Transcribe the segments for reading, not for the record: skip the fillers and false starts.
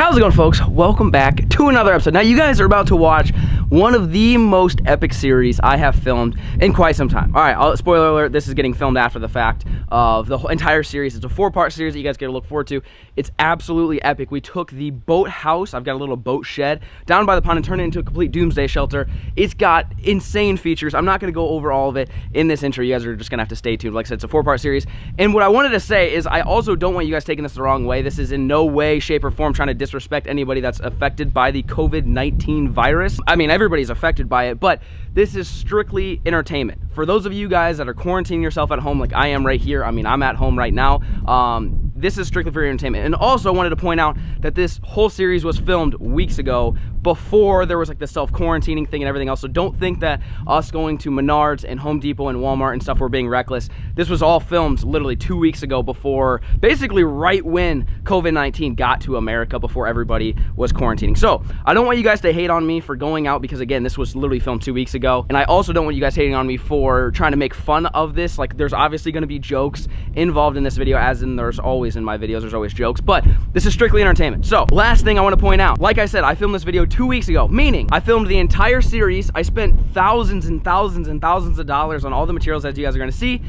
How's it going, folks? Welcome back to another episode. Now, you guys are about to watch one of the most epic series I have filmed in quite some time. All right, spoiler alert, this is getting filmed after the fact of the entire series. It's a 4-part series that you guys get to look forward to. It's absolutely epic. We took the boat house, I've got a little boat shed, down by the pond and turned it into a complete doomsday shelter. It's got insane features. I'm not going to go over all of it in this intro. You guys are just going to have to stay tuned. Like I said, it's a 4-part series. And what I wanted to say is I also don't want you guys taking this the wrong way. This is in no way, shape, or form trying to disrespect anybody that's affected by the COVID-19 virus. I mean, everybody's affected by it, but this is strictly entertainment. For those of you guys that are quarantining yourself at home like I am right here, I mean, I'm at home right now, this is strictly for your entertainment. And also wanted to point out that this whole series was filmed weeks ago before there was like the self-quarantining thing and everything else. So don't think that us going to Menards and Home Depot and Walmart and stuff were being reckless. This was all filmed literally 2 weeks ago, before, basically right when COVID-19 got to America, before everybody was quarantining. So I don't want you guys to hate on me for going out, because again, this was literally filmed 2 weeks ago. And I also don't want you guys hating on me for trying to make fun of this. Like, there's obviously going to be jokes involved in this video, as in there's always in my videos, there's always jokes, but this is strictly entertainment. So last thing I want to point out, like I said, I filmed this video 2 weeks ago, meaning I filmed the entire series. I spent thousands and thousands and thousands of dollars on all the materials, as you guys are going to see.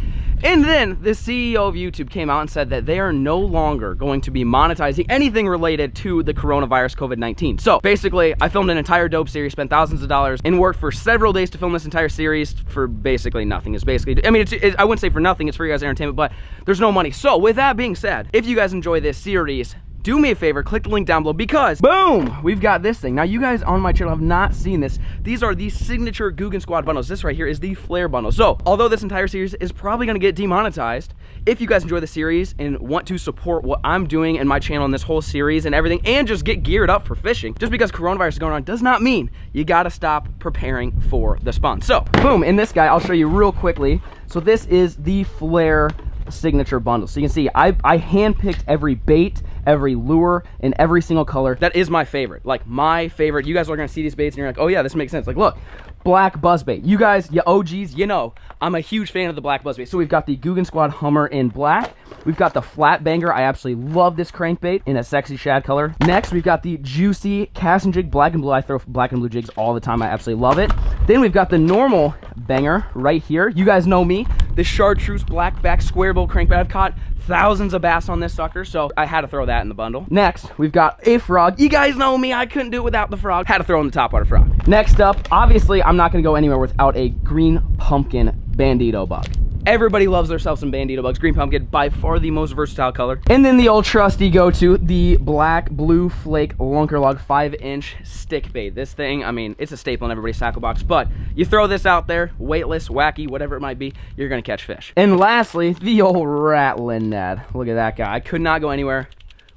And then the CEO of YouTube came out and said that they are no longer going to be monetizing anything related to the coronavirus COVID-19. So basically, I filmed an entire dope series, spent thousands of dollars, and worked for several days to film this entire series for basically nothing. It's basically, I mean, I wouldn't say for nothing, it's for you guys' entertainment, but there's no money. So with that being said, if you guys enjoy this series, do me a favor, click the link down below, because boom, we've got this thing. Now, you guys on my channel have not seen this. These are the signature Guggen Squad bundles. This right here is the FLAIR bundle. So although this entire series is probably going to get demonetized, if you guys enjoy the series and want to support what I'm doing in my channel in this whole series and everything, and just get geared up for fishing, just because coronavirus is going on does not mean you got to stop preparing for the spawn. So boom, in this guy, I'll show you real quickly. So this is the FLAIR signature bundle. So you can see I handpicked every bait, every lure, in every single color. That is my favorite, like my favorite. You guys are gonna see these baits and you're like, oh yeah, this makes sense. Like, look, black buzzbait. You guys, you OGs, you know I'm a huge fan of the black buzzbait. So we've got the Guggen Squad Hummer in black. We've got the flat banger. I absolutely love this crankbait in a sexy shad color. Next, we've got the juicy cast and jig black and blue. I throw black and blue jigs all the time. I absolutely love it. Then we've got the normal banger right here. You guys know me, the chartreuse blackback square bill crankbait. I've caught thousands of bass on this sucker, so I had to throw that in the bundle. Next, we've got a frog. You guys know me, I couldn't do it without the frog. Had to throw in the topwater frog. Next up, obviously, I'm not gonna go anywhere without a green pumpkin bandito bug. Everybody loves themselves some bandito bugs. Green pumpkin, by far the most versatile color. And then the old trusty go-to, the black blue flake lunker log 5-inch stick bait. This thing, I mean, it's a staple in everybody's tackle box, but you throw this out there, weightless, wacky, whatever it might be, you're gonna catch fish. And lastly, the old rattling Ned. Look at that guy. I could not go anywhere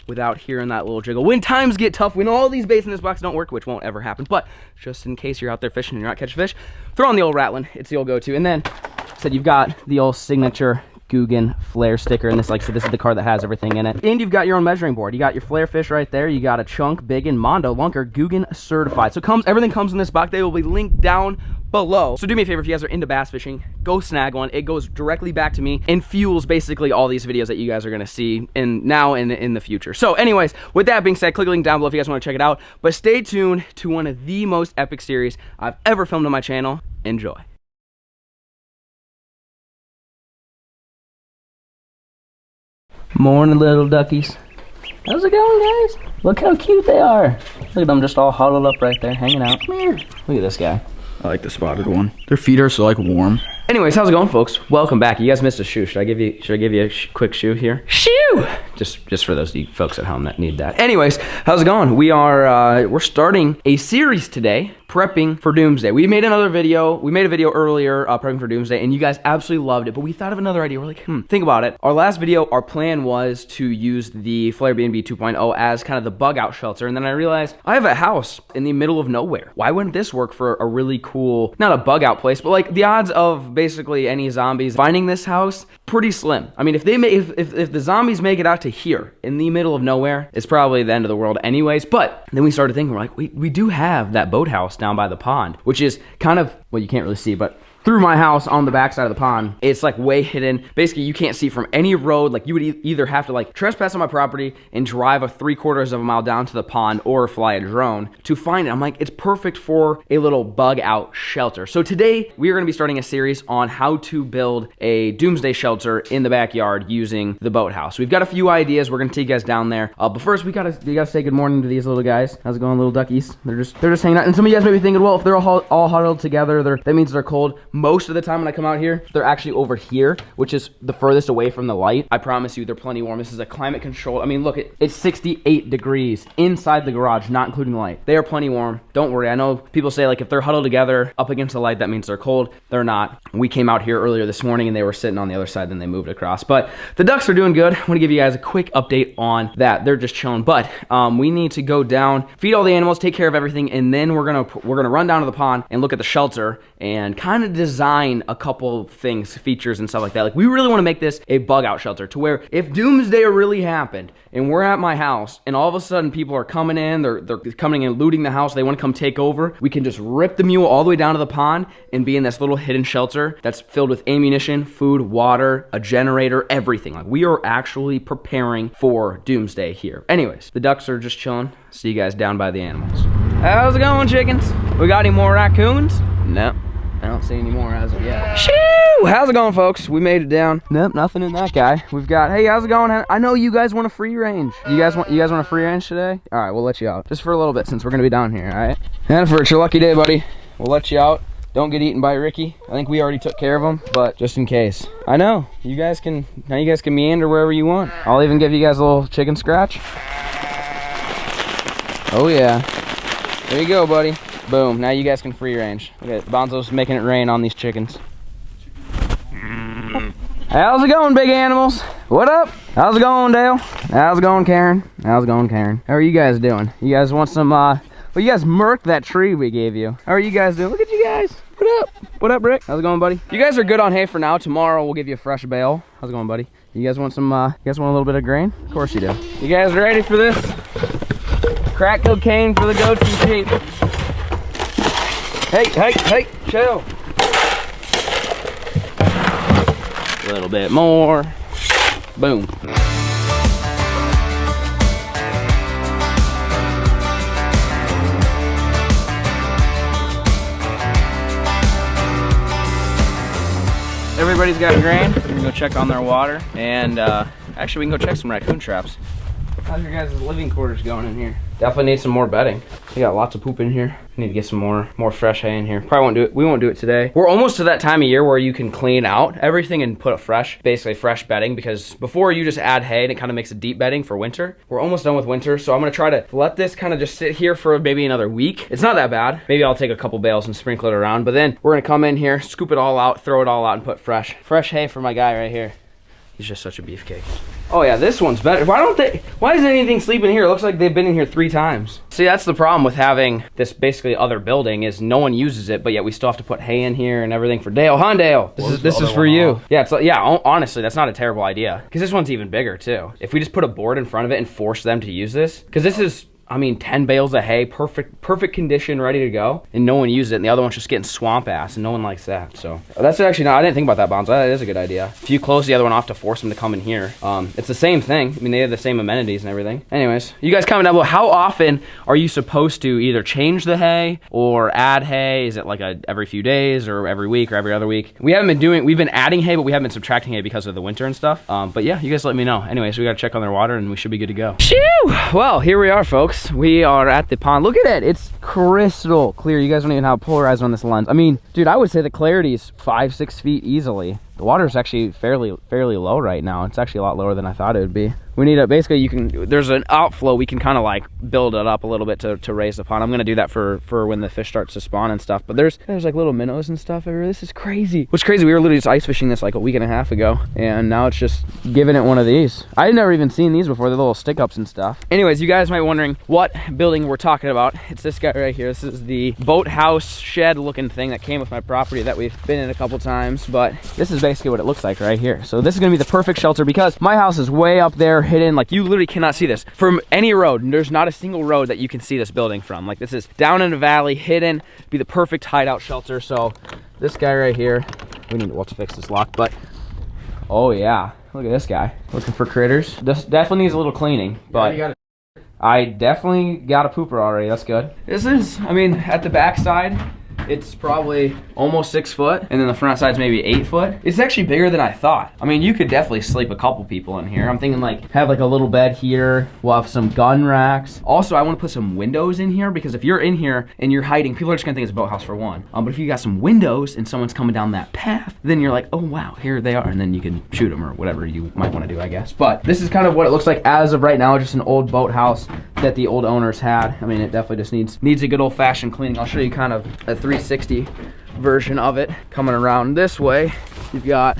without hearing that little jiggle. When times get tough, when all these baits in this box don't work, which won't ever happen, but just in case you're out there fishing and you're not catching fish, throw on the old rattling. It's the old go-to. And then, said you've got the old signature Guggen FLAIR sticker, and this, like I said, this is the card that has everything in it. And you've got your own measuring board. You got your FLAIR fish right there. You got a chunk, big, and Mondo lunker Guggen certified. So everything comes in this box. They will be linked down below. So do me a favor, if you guys are into bass fishing, go snag one. It goes directly back to me and fuels basically all these videos that you guys are going to see now and in the future. So anyways, with that being said, click the link down below if you guys want to check it out. But stay tuned to one of the most epic series I've ever filmed on my channel. Enjoy. Morning, little duckies. How's it going, guys? Look how cute they are. Look at them just all huddled up right there, hanging out. Come here. Look at this guy. I like the spotted one. Their feet are so like warm. Anyways, how's it going, folks? Welcome back. You guys missed a shoe. Should I give you a quick shoe here? Shoe! Just for those of you folks at home that need that. Anyways, how's it going? We're starting a series today, prepping for Doomsday. We made a video earlier, prepping for Doomsday, and you guys absolutely loved it, but we thought of another idea. We're like, think about it. Our last video, our plan was to use the FLAIR B&B 2.0 as kind of the bug out shelter, and then I realized I have a house in the middle of nowhere. Why wouldn't this work for a really cool, not a bug out place, but like the odds of basically any zombies finding this house, pretty slim. I mean, if the zombies make it out to here in the middle of nowhere, it's probably the end of the world anyways. But then we started thinking, we're like, we do have that boathouse down by the pond, which is kind of, well, you can't really see, but through my house on the backside of the pond. It's like way hidden. Basically, you can't see from any road. Like you would either have to like trespass on my property and drive a 3/4 of a mile down to the pond or fly a drone to find it. I'm like, it's perfect for a little bug out shelter. So today we are going to be starting a series on how to build a doomsday shelter in the backyard using the boathouse. We've got a few ideas. We're going to take you guys down there. But first, we gotta say good morning to these little guys. How's it going, little duckies? They're just hanging out. And some of you guys may be thinking, well, if they're all huddled together, that means they're cold. Most of the time when I come out here, they're actually over here, which is the furthest away from the light. I promise you, they're plenty warm. This is a climate controlled. I mean, look, it's 68 degrees inside the garage, not including the light. They are plenty warm. Don't worry. I know people say like if they're huddled together up against the light, that means they're cold. They're not. We came out here earlier this morning and they were sitting on the other side, then they moved across. But the ducks are doing good. I want to give you guys a quick update on that. They're just chilling. But we need to go down, feed all the animals, take care of everything, and then we're gonna run down to the pond and look at the shelter and kind of design a couple things, features and stuff like that. Like we really want to make this a bug out shelter to where if doomsday really happened and we're at my house and all of a sudden people are coming in, they're coming in and looting the house, they want to come take over, we can just rip the mule all the way down to the pond and be in this little hidden shelter that's filled with ammunition, food, water, a generator, everything. Like we are actually preparing for doomsday here. Anyways, the ducks are just chilling. See you guys down by the animals. How's it going, chickens? We got any more raccoons? No, I don't see any more as of yet. Shoo! How's it going, folks? We made it down. Nope, nothing in that guy. We've got, hey, how's it going? I know you guys want a free range. You guys want a free range today? All right, we'll let you out. Just for a little bit since we're gonna be down here, all right? And for it's your lucky day, buddy, we'll let you out. Don't get eaten by Ricky. I think we already took care of him, but just in case. I know, now you guys can meander wherever you want. I'll even give you guys a little chicken scratch. Oh yeah. There you go, buddy. Boom, now you guys can free range. Okay, Bonzo's making it rain on these chickens. How's it going, big animals? What up? How's it going, Dale? How's it going, Karen? How's it going, Karen? How are you guys doing? You guys want some, well, you guys murked that tree we gave you. How are you guys doing? Look at you guys. What up? What up, Rick? How's it going, buddy? You guys are good on hay for now. Tomorrow we'll give you a fresh bale. How's it going, buddy? You guys want some, you guys want a little bit of grain? Of course you do. You guys ready for this? Crack cocaine for the goats and sheep. Hey, chill. A little bit more. Boom. Everybody's got grain. We're gonna go check on their water. And actually we can go check some raccoon traps. How's your guys' living quarters going in here? Definitely need some more bedding. We got lots of poop in here. Need to get some more fresh hay in here. Probably won't do it. We won't do it today. We're almost to that time of year where you can clean out everything and put a basically fresh bedding, because before you just add hay and it kind of makes a deep bedding for winter. We're almost done with winter, so I'm gonna try to let this kind of just sit here for maybe another week. It's not that bad. Maybe I'll take a couple bales and sprinkle it around, but then we're gonna come in here, scoop it all out, throw it all out, and put fresh hay for my guy right here. He's just such a beefcake. Oh yeah, this one's better. Why isn't anything sleeping here? It looks like they've been in here 3 times. See, that's the problem with having this basically other building is no one uses it, but yet we still have to put hay in here and everything for Dale. Huh, Dale? This is for you. Yeah, it's like, yeah, honestly, that's not a terrible idea. Because this one's even bigger too. If we just put a board in front of it and force them to use this, because this is, I mean, 10 bales of hay, perfect condition, ready to go, and no one uses it, and the other one's just getting swamp ass, and no one likes that. So that's actually not, I didn't think about that, Bonzo. That is a good idea. If you close the other one off to force them to come in here, it's the same thing. I mean, they have the same amenities and everything. Anyways, you guys comment down below, how often are you supposed to either change the hay or add hay? Is it like every few days or every week or every other week? We've been adding hay, but we haven't been subtracting hay because of the winter and stuff. But yeah, you guys let me know. Anyways, we gotta check on their water and we should be good to go. Shoo! Well, here we are, folks. We are at the pond. Look at it. It's crystal clear. You guys don't even have polarized on this lens. I mean, dude, I would say the clarity is 5-6 feet easily. The water is actually fairly low right now. It's actually a lot lower than I thought it would be. We need a, basically there's an outflow. We can kind of like build it up a little bit to raise the pond. I'm gonna do that for when the fish starts to spawn and stuff. But there's like little minnows and stuff everywhere. This is crazy. What's crazy, we were literally just ice fishing this like a week and a half ago, and now it's just giving it one of these. I had never even seen these before, the little stick ups and stuff. Anyways, you guys might be wondering what building we're talking about. It's this guy right here. This is the boathouse shed looking thing that came with my property that we've been in a couple times, but this is basically what it looks like right here. So this is gonna be the perfect shelter because my house is way up there hidden. Like you literally cannot see this from any road. And there's not a single road that you can see this building from. Like this is down in a valley, hidden, be the perfect hideout shelter. So this guy right here. We need to fix this lock, but oh yeah, look at this guy. Looking for critters. This definitely needs a little cleaning, but I definitely got a pooper already. That's good. This is, I mean, at the back side, it's probably almost 6 foot, and then the front side's maybe 8 foot. It's actually bigger than I thought. I mean, you could definitely sleep a couple people in here. I'm thinking like have like a little bed here. We'll have some gun racks. Also, I want to put some windows in here because if you're in here and you're hiding, people are just gonna think it's a boathouse for one. But if you got some windows and someone's coming down that path, then you're like, oh wow, here they are, and then you can shoot them or whatever you might want to do, I guess. But this is kind of what it looks like as of right now. Just an old boathouse that the old owners had. I mean, it definitely just needs a good old-fashioned cleaning. I'll show you kind of a 360 version of it. Coming around this way, you've got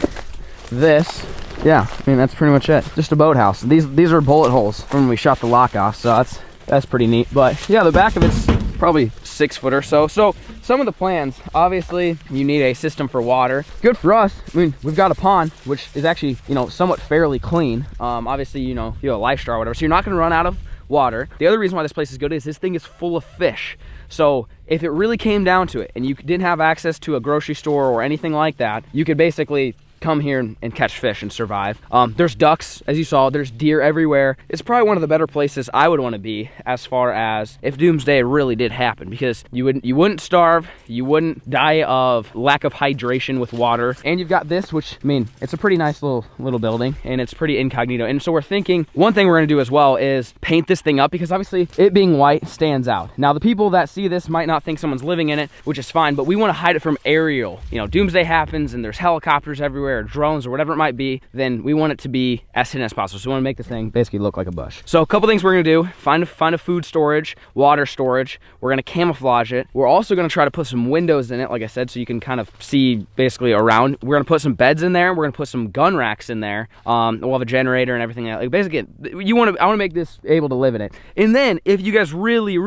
this. Yeah, I mean, that's pretty much it. Just a boathouse. These are bullet holes from when we shot the lock off, so that's pretty neat. But yeah, the back of it's probably 6 foot or so. So some of the plans, obviously you need a system for water. Good for us. I mean, we've got a pond, which is actually, you know, somewhat fairly clean. Obviously, you know, if you have a life straw or whatever, so you're not gonna run out of water. The other reason why this place is good is this thing is full of fish. So if it really came down to it and you didn't have access to a grocery store or anything like that, you could basically come here and catch fish and survive. There's ducks, as you saw, there's deer everywhere. It's probably one of the better places I would want to be as far as if doomsday really did happen, because you wouldn't starve, you wouldn't die of lack of hydration with water, and you've got this, which, I mean, it's a pretty nice little building, and it's pretty incognito. And so we're thinking, one thing we're gonna do as well is paint this thing up, because obviously it being white stands out. Now the people that see this might not think someone's living in it, which is fine, but we want to hide it from aerial. You know, doomsday happens and there's helicopters everywhere, or drones or whatever it might be, then we want it to be as hidden as possible. So we want to make this thing basically look like a bush. So a couple things we're gonna do: find a food storage, water storage. We're gonna camouflage it. We're also gonna try to put some windows in it, like I said, so you can kind of see basically around. We're gonna put some beds in there. We're gonna put some gun racks in there. We'll have a generator and everything. Like basically, I want to make this able to live in it. And then if you guys really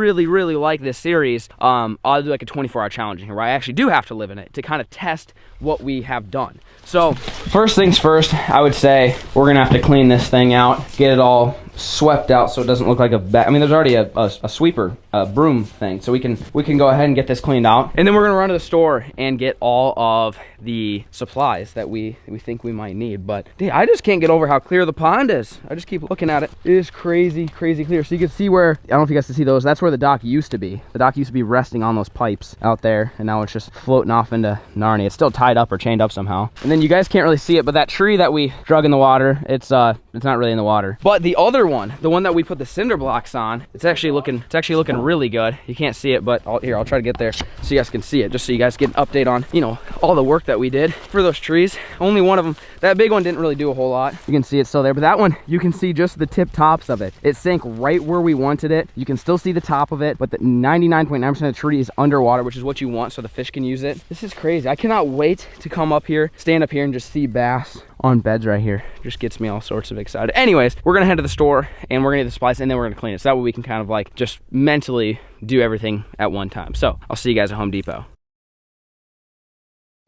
like this series, I'll do like a 24-hour challenge in here where I actually do have to live in it to kind of test what we have done. So first things first, I would say we're gonna have to clean this thing out, get it all swept out so it doesn't look like a bag. I mean, there's already a sweeper, a broom thing, so we can go ahead and get this cleaned out. And then we're gonna run to the store and get all of the supplies that we think we might need. But dude, I just can't get over how clear the pond is. I just keep looking at it. It is crazy clear. So you can see where, I don't know if you guys can see those, that's where the dock used to be. The dock used to be resting on those pipes out there, and now it's just floating off into Narnia. It's still tied up or chained up somehow. And then you guys can't really see it, but that tree that we drug in the water, it's not really in the water. But the other one, the one that we put the cinder blocks on, it's actually looking really good. You can't see it, but I'll try to get there so you guys can see it, just so you guys get an update on, you know, all the work that we did for those trees. Only one of them, that big one, didn't really do a whole lot. You can see it's still there, but that one, you can see just the tip tops of it. It sank right where we wanted it. You can still see the top of it, but the 99.9% of the tree is underwater, which is what you want so the fish can use it. This is crazy. I cannot wait to come up here, stand up here, and just see bass on beds right here. Just gets me all sorts of excited. Anyways, we're gonna head to the store and we're gonna get the supplies, and then we're gonna clean it, so that way we can kind of like just mentally do everything at one time. So I'll see you guys at Home Depot.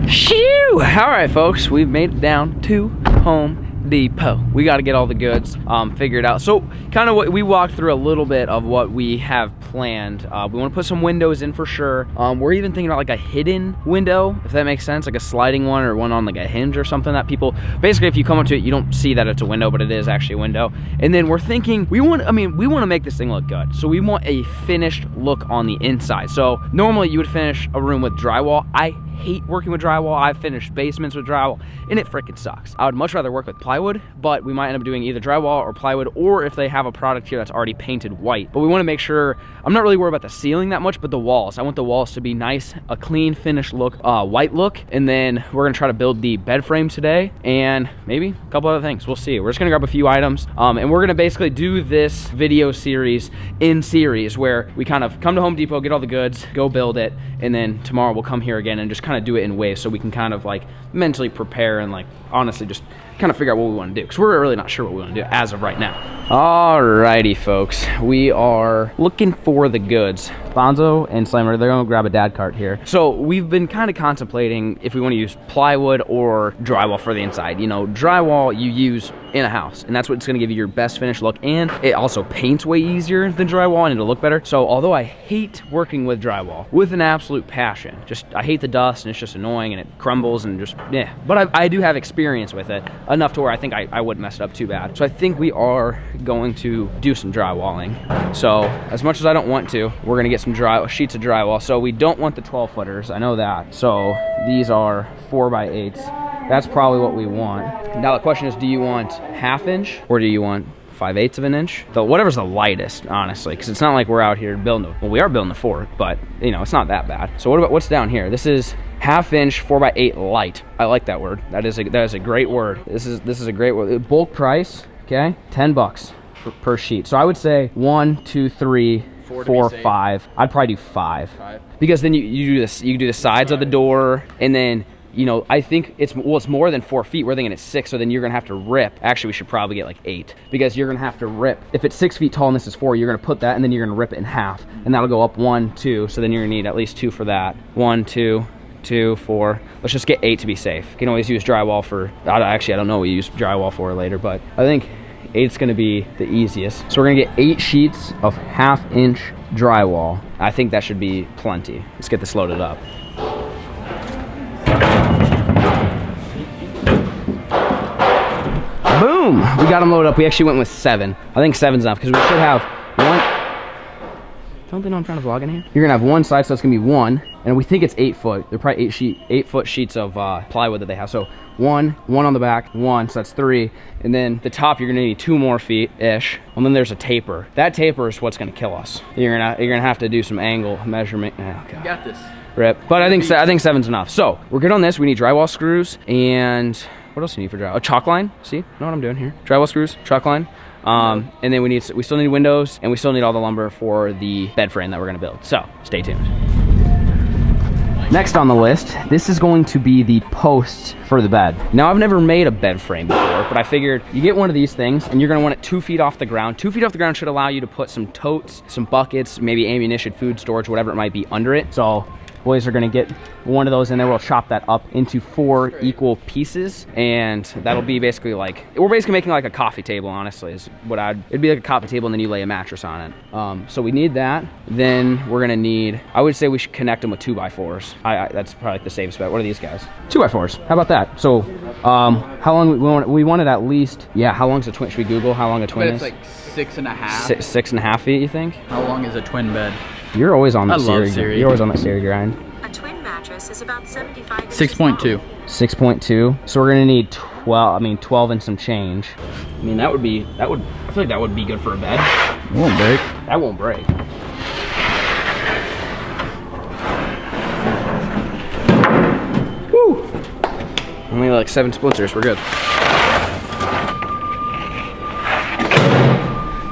Shoo! All right, folks, we've made it down to Home Depot. We got to get all the goods figured out. So kind of what we walked through a little bit of what we have planned. We want to put some windows in for sure. We're even thinking about like a hidden window, if that makes sense, like a sliding one or one on like a hinge or something that people, basically if you come up to it, you don't see that it's a window, but it is actually a window. And then we're thinking we want to make this thing look good. So we want a finished look on the inside. So normally you would finish a room with drywall. I hate working with drywall. I've finished basements with drywall and it freaking sucks. I would much rather work with plywood, but we might end up doing either drywall or plywood, or if they have a product here that's already painted white. But we want to make sure, I'm not really worried about the ceiling that much, but the walls. I want the walls to be nice, a clean finished look, white look. And then we're gonna try to build the bed frame today and maybe a couple other things. We'll see. We're just gonna grab a few items and we're gonna basically do this video series in series where we kind of come to Home Depot, get all the goods, go build it, and then tomorrow we'll come here again and just kind of do it in waves so we can kind of like mentally prepare and like honestly just kind of figure out what we want to do, because we're really not sure what we want to do as of right now. Alrighty, folks, we are looking for the goods. Bonzo and Slammer, they're gonna grab a dad cart here. So we've been kind of contemplating if we want to use plywood or drywall for the inside. You know, drywall you use in a house, and that's what's gonna give you your best finished look, and it also paints way easier than drywall and it'll look better. So although I hate working with drywall with an absolute passion, just I hate the dust and it's just annoying and it crumbles and just yeah, but I do have experience with it enough to where I think I wouldn't mess it up too bad. So I think we are going to do some drywalling. So as much as I don't want to, we're gonna get some sheets of drywall. So we don't want the 12 footers, I know that. So these are 4x8s. That's probably what we want. Now the question is, do you want 1/2 inch or do you want 5/8 of an inch? Whatever's the lightest, honestly, because it's not like we're out here building, well, we are building the fort, but you know, it's not that bad. So what's down here? This is 1/2 inch 4x8 light. I like that word. That is a great word. This is a great word. Bulk price, okay, $10 per sheet. So I would say 1, 2, 3, 4, 5. I'd probably do 5. Because then you do this. You do the sides of the door, and then, you know, I think it's more than 4 feet. We're thinking it's 6, so then you're gonna have to rip. Actually, we should probably get like 8, because you're gonna have to rip. If it's 6 feet tall and this is 4, you're gonna put that and then you're gonna rip it in half, and that'll go up 1, 2. So then you're gonna need at least 2 for that. 1, 2, 2, 4. Let's just get 8 to be safe. You can always use drywall for. Actually, I don't know what we use drywall for later, but I think 8's gonna be the easiest. So we're gonna get 8 sheets of 1/2 inch drywall. I think that should be plenty. Let's get this loaded up. Boom! We got them loaded up. We actually went with 7. I think 7's enough, because we should have one. Don't they know I'm trying to vlog in here? You're gonna have one side, so it's gonna be 1, and we think it's 8 foot. They're probably 8-foot sheets of plywood that they have. So 1 on the back, 1, so that's 3, and then the top you're gonna need 2 more feet-ish. And then there's a taper. That taper is what's gonna kill us. You're gonna have to do some angle measurement. Oh, God. You got this. Rip. But I think 7's enough. So we're good on this. We need drywall screws, and what else do you need for drywall? A chalk line. See, you know what I'm doing here? Drywall screws, chalk line. And then we still need windows, and we still need all the lumber for the bed frame that we're gonna build. So stay tuned. Next on the list, this is going to be the posts for the bed. Now, I've never made a bed frame before, but I figured you get one of these things and you're gonna want it 2 feet off the ground. 2 feet off the ground should allow you to put some totes, some buckets, maybe ammunition, food storage, whatever it might be under it. So boys are gonna get one of those in there. We'll chop that up into 4 equal pieces, and that'll be basically like, we're basically making like a coffee table, honestly, is what it'd be like a coffee table, and then you lay a mattress on it. So we need that. Then we're gonna need, I would say we should connect them with 2x4s. That's probably like the safest bet. What are these guys? 2x4s, how about that? So how long, we wanted at least, yeah, how long's a twin? Should we Google how long a twin is? It's like 6.5. 6.5 feet, you think? How long is a twin bed? You're always on that Siri. You're always on that Siri grind. A twin mattress is about 75 inches 6.2. 6.2. So we're gonna need 12 and some change. I mean, I feel like that would be good for a bed. It won't break. That won't break. Woo! Only like 7 splinters, we're good.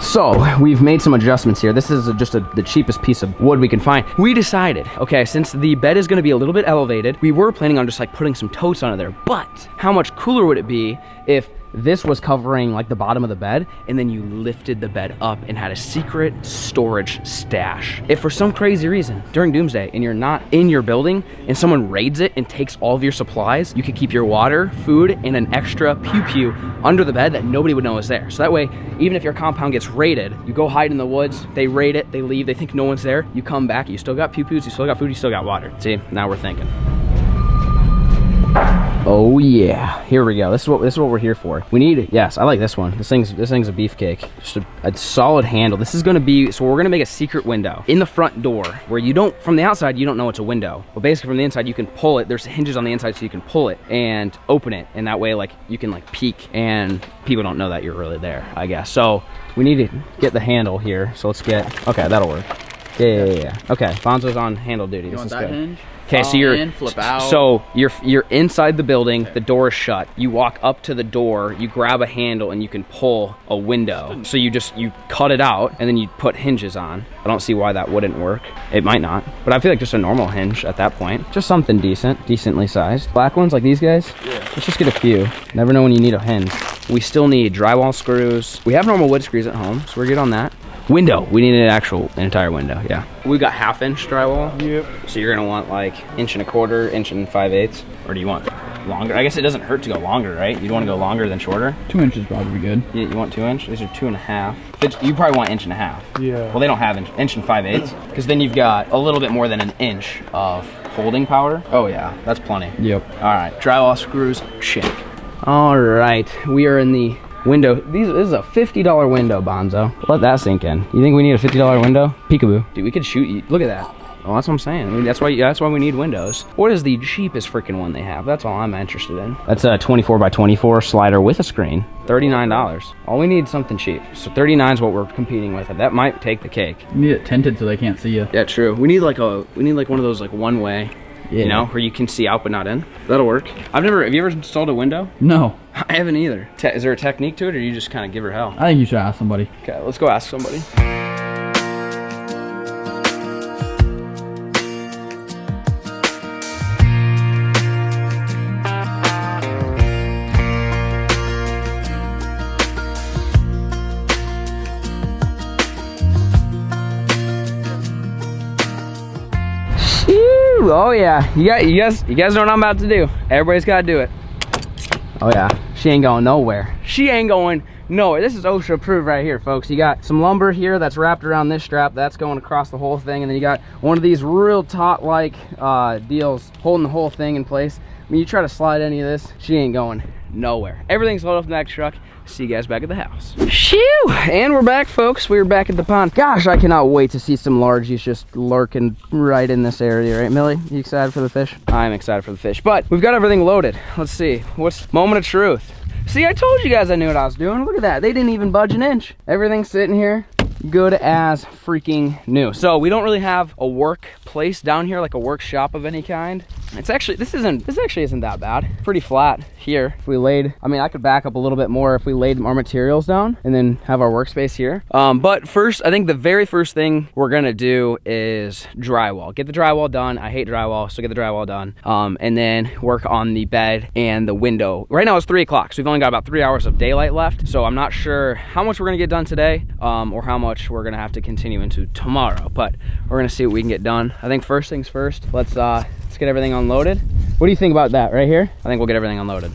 So we've made some adjustments here. This is just the cheapest piece of wood we can find. We decided, okay, since the bed is gonna be a little bit elevated, we were planning on just like putting some totes under there, but how much cooler would it be if this was covering like the bottom of the bed, and then you lifted the bed up and had a secret storage stash? If for some crazy reason during Doomsday and you're not in your building and someone raids it and takes all of your supplies, you could keep your water, food, and an extra pew-pew under the bed that nobody would know is there. So that way, even if your compound gets raided, you go hide in the woods, they raid it, they leave, they think no one's there, you come back, you still got pew-pews, you still got food, you still got water. See, now we're thinking. Oh yeah, here we go. This is what we're here for. We need, yes, I like this one. This thing's a beefcake. Just a solid handle. This is gonna be, so we're gonna make a secret window in the front door where you don't, from the outside, you don't know it's a window. But basically from the inside, you can pull it. There's hinges on the inside so you can pull it and open it. And that way, like, you can like peek and people don't know that you're really there, I guess. So we need to get the handle here. So let's get, okay, that'll work. Yeah. Okay, Bonzo's on handle duty. You This want is that good. hinge? Okay, so Fall you're in, flip out. So you're inside the building. The door is shut. You walk up to the door. You grab a handle and you can pull a window. So you cut it out and then you put hinges on. I don't see why that wouldn't work. It might not, but I feel like just a normal hinge at that point. Just something decently sized. Black ones like these guys. Yeah. Let's just get a few. Never know when you need a hinge. We still need drywall screws. We have normal wood screws at home, so we're good on that. Window, we need an entire window, yeah. We got 1/2 inch drywall. Yep. So you're gonna want like 1.25 inches, 1 5/8, or do you want longer? I guess it doesn't hurt to go longer, right? You'd wanna go longer than shorter? 2 inches probably be good. Yeah, you want 2 inch? These are 2.5. You probably want 1.5 inches. Yeah. Well, they don't have 1 5/8, because then you've got a little bit more than 1 inch of holding power. Oh yeah, that's plenty. Yep. All right, drywall screws, check. All right, we are in the window. This is a $50 window, Bonzo. Let that sink in. You think we need a $50 window? Peekaboo. Dude, we could shoot. Look at that. Well, that's what I'm saying. I mean, that's why we need windows. What is the cheapest freaking one they have? That's all I'm interested in. That's a 24 by 24 slider with a screen. $39. All we need is something cheap. So 39 is what we're competing with. That might take the cake. You need it tinted so they can't see you. Yeah, true. We need like one of those like one way. Yeah. You know, where you can see out but not in. That'll work. Have you ever installed a window? No. I haven't either. Is there a technique to it, or you just kind of give her hell? I think you should ask somebody. Okay, let's go ask somebody. Oh yeah, you guys know what I'm about to do. Everybody's gotta do it. Oh yeah, she ain't going nowhere. She ain't going nowhere. This is OSHA approved right here, folks. You got some lumber here that's wrapped around this strap. That's going across the whole thing. And then you got one of these real taut-like deals holding the whole thing in place. I mean, you try to slide any of this, she ain't going nowhere. Everything's loaded up in that truck. See you guys back at the house. Shoo! And we're back, folks. We're back at the pond. Gosh, I cannot wait to see some largies just lurking right in this area, right, Millie? You excited for the fish? I'm excited for the fish, but we've got everything loaded. Let's see. What's moment of truth? See, I told you guys I knew what I was doing. Look at that. They didn't even budge an inch. Everything's sitting here good as freaking new. So we don't really have a work place down here, like a workshop of any kind. It's actually, this actually isn't that bad. Pretty flat here. If we laid, I mean, I could back up a little bit more if we laid our materials down and then have our workspace here. But first, I think the very first thing we're gonna do is drywall. Get the drywall done. I hate drywall, so get the drywall done. And then work on the bed and the window. Right now it's 3 o'clock, so we've only got about 3 hours of daylight left. So I'm not sure how much we're gonna get done today, or how much we're gonna have to continue into tomorrow. But we're gonna see what we can get done. I think first things first, let's get everything unloaded. What do you think about that right here? I think we'll get everything unloaded.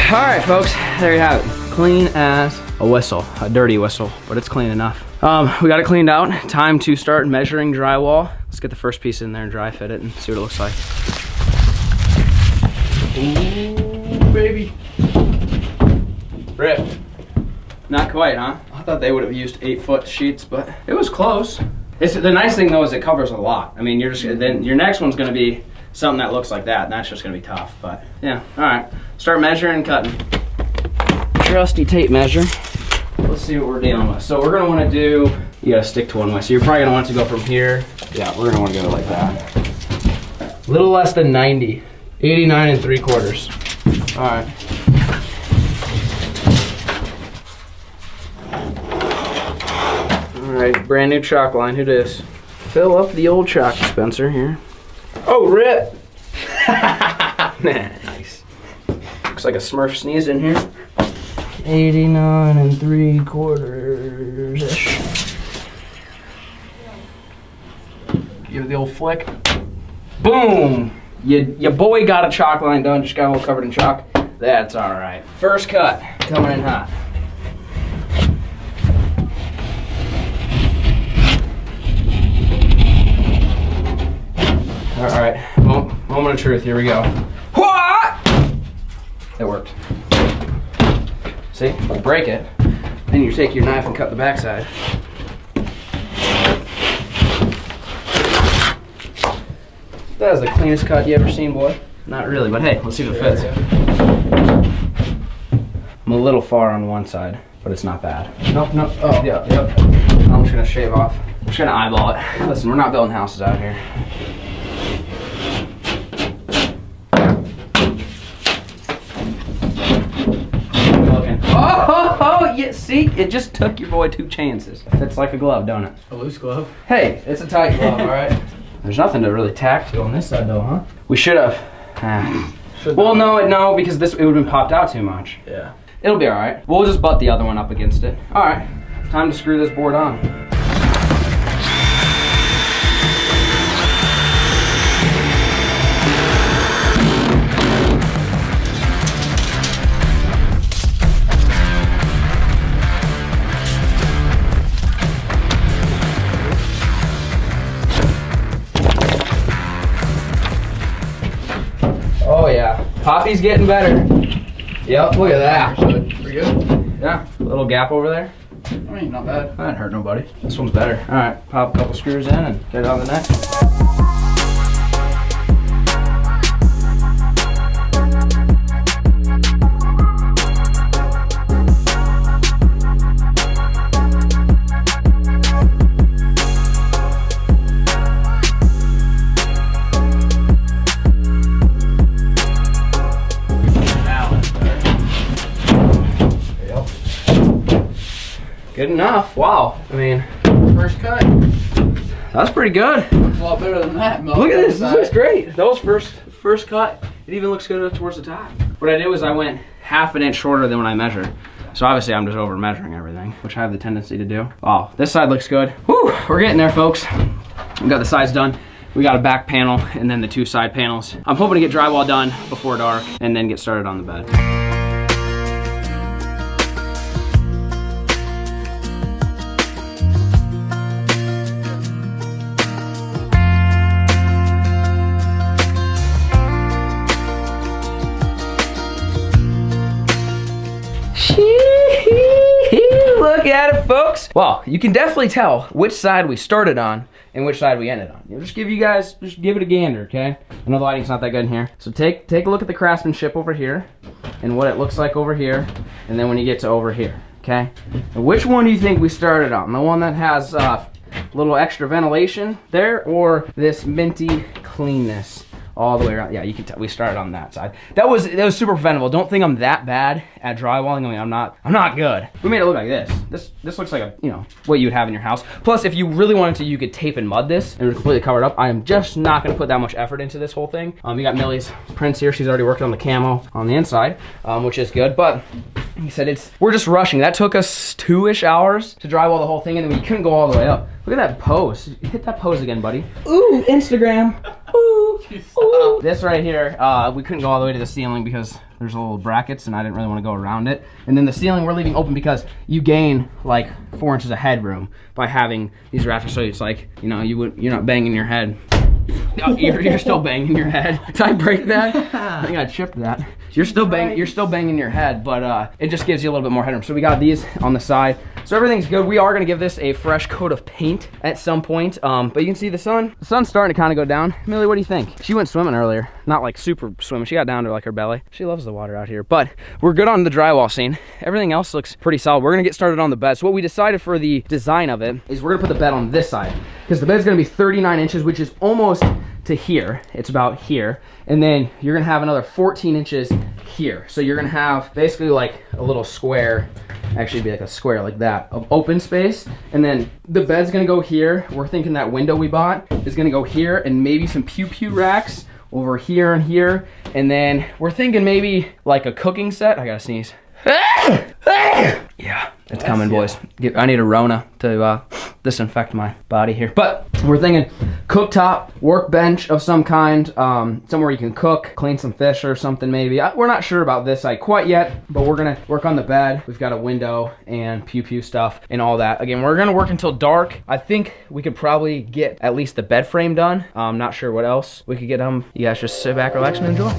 All right, folks, there you have it. Clean as a whistle, a dirty whistle, but it's clean enough. We got it cleaned out. Time to start measuring drywall. Let's get the first piece in there and dry fit it and see what it looks like. Ooh, baby. Rip. Not quite, huh? I thought they would have used 8-foot sheets, but it was close. The nice thing though is it covers a lot. I mean, then your next one's gonna be something that looks like that, and that's just gonna be tough, but yeah, all right. Start measuring and cutting. Trusty tape measure. Let's see what we're dealing with. So we're gonna wanna do, you gotta stick to one way. So you're probably gonna want to go from here. Yeah, we're gonna wanna go like that. A little less than 90. 89 3/4. All right. All right, brand new chalk line, who dis? Fill up the old chalk dispenser here. Oh, rip! Nice. Looks like a Smurf sneezed in here. 89 3/4-ish. Give it the old flick. Boom! Your boy got a chalk line done, just got a little covered in chalk. That's all right. First cut, coming in hot. All right, moment of truth, here we go. What? It worked. See, you break it, then you take your knife and cut the backside. That is the cleanest cut you ever seen, boy. Not really, but hey, let's see if it fits. I'm a little far on one side, but it's not bad. Nope. Oh, yep. I'm just gonna shave off. I'm just gonna eyeball it. Listen, we're not building houses out here. Oh, yeah, see? It just took your boy 2 chances. Fits like a glove, don't it? A loose glove. Hey, it's a tight glove, all right? There's nothing to really tack to on this side though, huh? We should have. Well, no, because it would have been popped out too much. Yeah. It'll be all right. We'll just butt the other one up against it. All right, time to screw this board on. Oh yeah, Poppy's getting better. Yep, look at that. Pretty good. Yeah, little gap over there. I mean, not bad. That didn't hurt nobody. This one's better. All right, pop a couple screws in and get it on the neck. Good enough. Wow. I mean, First cut. that's pretty good. It's a lot better than that. Look at this. This looks great. That was first cut. It even looks good towards the top. What I did was I went ½ an inch shorter than when I measured. So obviously I'm just over measuring everything, which I have the tendency to do. Wow, this side looks good. Whew, we're getting there, folks. We got the sides done. We got a back panel and then the 2 side panels. I'm hoping to get drywall done before dark and then get started on the bed. Look at it, folks. Well, you can definitely tell which side we started on and which side we ended on. Just give you guys, just give it a gander, okay? I know the lighting's not that good in here. So take a look at the craftsmanship over here and what it looks like over here, and then when you get to over here, okay? And which one do you think we started on? The one that has a little extra ventilation there, or this minty cleanness all the way around? Yeah, you can tell we started on that side. That was super preventable. Don't think I'm that bad at drywalling. I mean, I'm not good. We made it look like this. This looks like a, you know, what you would have in your house. Plus, if you really wanted to, you could tape and mud this and completely cover it up. I am just not gonna put that much effort into this whole thing. You got Millie's prints here. She's already worked on the camo on the inside, which is good. But he said we're just rushing. That took us 2-ish hours to drywall the whole thing, and then we couldn't go all the way up. Look at that pose. Hit that pose again, buddy. Ooh, Instagram. Ooh, ooh. This right here, we couldn't go all the way to the ceiling because there's little brackets and I didn't really want to go around it. And then the ceiling we're leaving open because you gain like 4 inches of headroom by having these rafters. So it's like, you know, you're not banging your head. No, you're still banging your head. Did I break that? I think I chipped that. You're still banging your head, but it just gives you a little bit more headroom. So we got these on the side. So everything's good. We are gonna give this a fresh coat of paint at some point. But you can see the sun's starting to kind of go down. Millie, what do you think? She went swimming earlier. Not like super swimming. She got down to like her belly. She loves the water out here. But we're good on the drywall scene. Everything else looks pretty solid. We're gonna get started on the bed. So what we decided for the design of it is we're gonna put the bed on this side because the bed's gonna be 39 inches, which is almost to here. It's about here. And then you're gonna have another 14 inches here. So you're gonna have basically like a little square, actually be like a square like that, of open space. And then the bed's gonna go here. We're thinking that window we bought is gonna go here, and maybe some pew racks over here and here. And then we're thinking maybe like a cooking set. I gotta sneeze. Yeah, it's coming, boys. I need a Rona to disinfect my body here. But we're thinking cooktop, workbench of some kind, somewhere you can cook, clean some fish or something maybe. We're not sure about this site quite yet, but we're gonna work on the bed. We've got a window and pew stuff and all that. Again, we're gonna work until dark. I think we could probably get at least the bed frame done. I'm not sure what else we could get done. You guys just sit back, relax, and enjoy.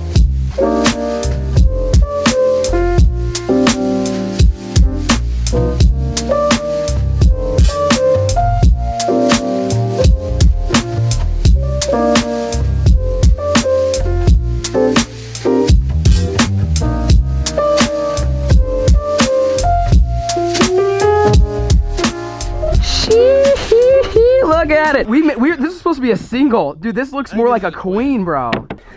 Look at it. This is supposed to be a single. Dude, this looks more like a queen, bro.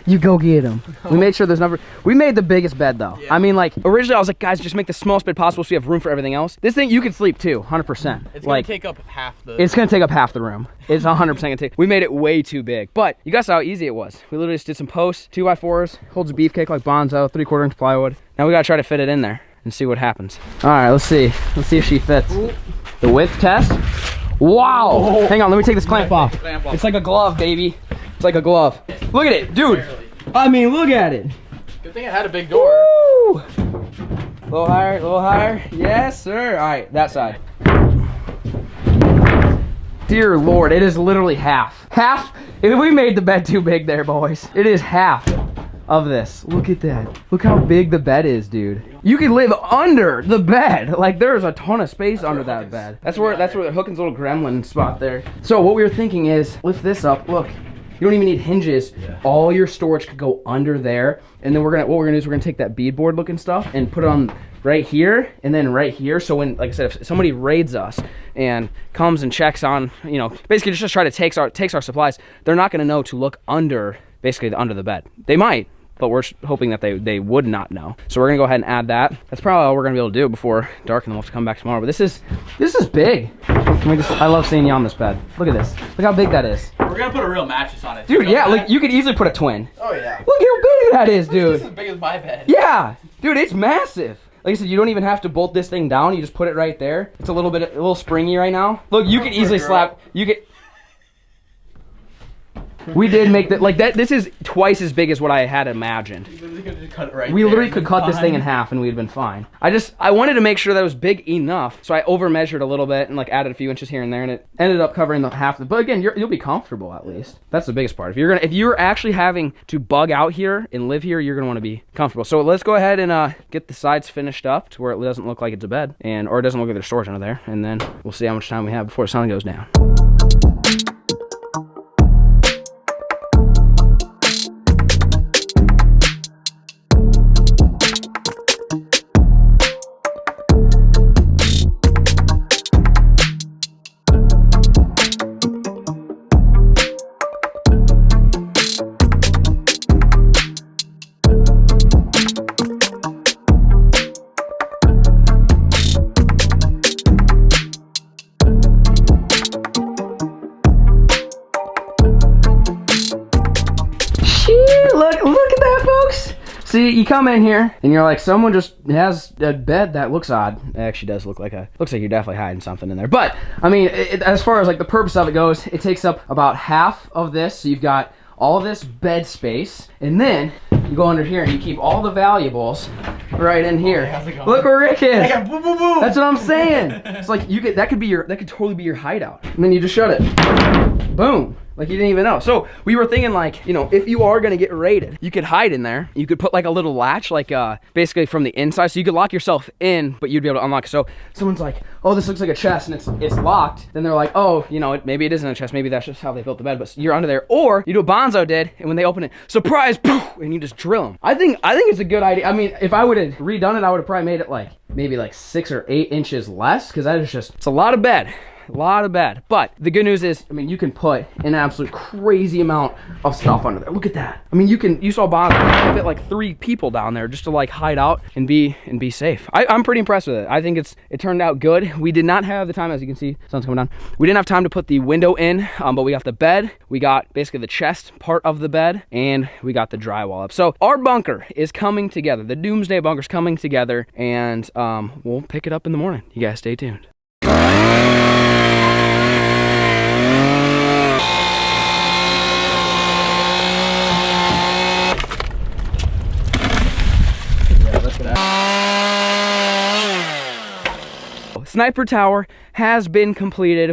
You go get him. We made sure there's number. We made the biggest bed though. Yeah. I mean, like originally I was like, guys, just make the smallest bed possible so you have room for everything else. This thing you can sleep too, 100%. It's gonna take up half the. It's gonna take up half the room. It's 100% gonna take. We made it way too big, but you guys saw how easy it was. We literally just did some posts, 2x4s, holds a beefcake like Bonzo, 3/4 inch plywood. Now we gotta try to fit it in there and see what happens. All right, let's see. Let's see if she fits. Ooh. The width test. Wow! Oh. Hang on, let me take this clamp off. It's like a glove, baby. It's like a glove. Look at it, dude. I mean, look at it. Good thing it had a big door. Woo! A little higher, a little higher. Yes, sir. All right, that side. Dear Lord, it is literally half. Half. We made the bed too big there, boys. It is half of this. Look at that. Look how big the bed is, dude. You can live under the bed. Like there's a ton of space under that bed. That's where Hookin's little gremlin spot there. So what we were thinking is lift this up. Look, you don't even need hinges. Yeah. All your storage could go under there. And then what we're gonna do is we're gonna take that beadboard looking stuff and put it on right here and then right here. So when, like I said, if somebody raids us and comes and checks on, you know, basically just try to takes our supplies, they're not gonna know to look under, basically under the bed. They might, but we're hoping that they would not know. So we're gonna go ahead and add that. That's probably all we're gonna be able to do before dark, and then we'll have to come back tomorrow. But this is big. I love seeing you on this bed. Look at this. Look how big that is. We're gonna put a real mattress on it. Dude, yeah, like you could easily put a twin. Oh yeah. Look how big that is, dude. This is as big as my bed. Yeah, dude, it's massive. Like I said, you don't even have to bolt this thing down. You just put it right there. It's a little springy right now. Look, you could easily slap. You could. We did make that, like that. This is twice as big as what I had imagined. We literally could cut this thing in half and we'd been fine. I wanted to make sure that it was big enough, so I over measured a little bit and like added a few inches here and there, and it ended up covering the half. But again, you'll be comfortable at least. That's the biggest part. If you're actually having to bug out here and live here, you're gonna want to be comfortable. So let's go ahead and get the sides finished up to where it doesn't look like it's a bed, or it doesn't look like there's storage under there, and then we'll see how much time we have before the sun goes down. Look at that, folks. See, you come in here and you're like, someone just has a bed that looks odd. It actually does look like looks like you're definitely hiding something in there. But I mean, as far as like the purpose of it goes, it takes up about half of this. So you've got all this bed space, and then you go under here and you keep all the valuables right in here. Look where Rick is. Boom, boom, boom. That's what I'm saying. It's like that could totally be your hideout. And then you just shut it. Boom. Like you didn't even know. So we were thinking, like, you know, if you are gonna get raided, you could hide in there. You could put like a little latch, like basically from the inside, so you could lock yourself in, but you'd be able to unlock. So someone's like, oh, this looks like a chest and it's locked. Then they're like, oh, you know, maybe it isn't a chest. Maybe that's just how they built the bed. But you're under there, or you do what Bonzo did, and when they open it, surprise, poof, and you just drill them. I think it's a good idea. I mean, if I would have redone it, I would have probably made it like maybe like 6 or 8 inches less, because that is just, it's a lot of bed. A lot of bed. But the good news is, I mean, you can put an absolute crazy amount of stuff under there. Look at that. I mean, you saw Bob fit like 3 people down there just to like hide out and be safe. I'm pretty impressed with it. I think it turned out good. We did not have the time, as you can see, sun's coming down. We didn't have time to put the window in, but we got the bed. We got basically the chest part of the bed, and we got the drywall up. So our bunker is coming together. The Doomsday bunker's coming together, and we'll pick it up in the morning. You guys stay tuned. Sniper tower has been completed.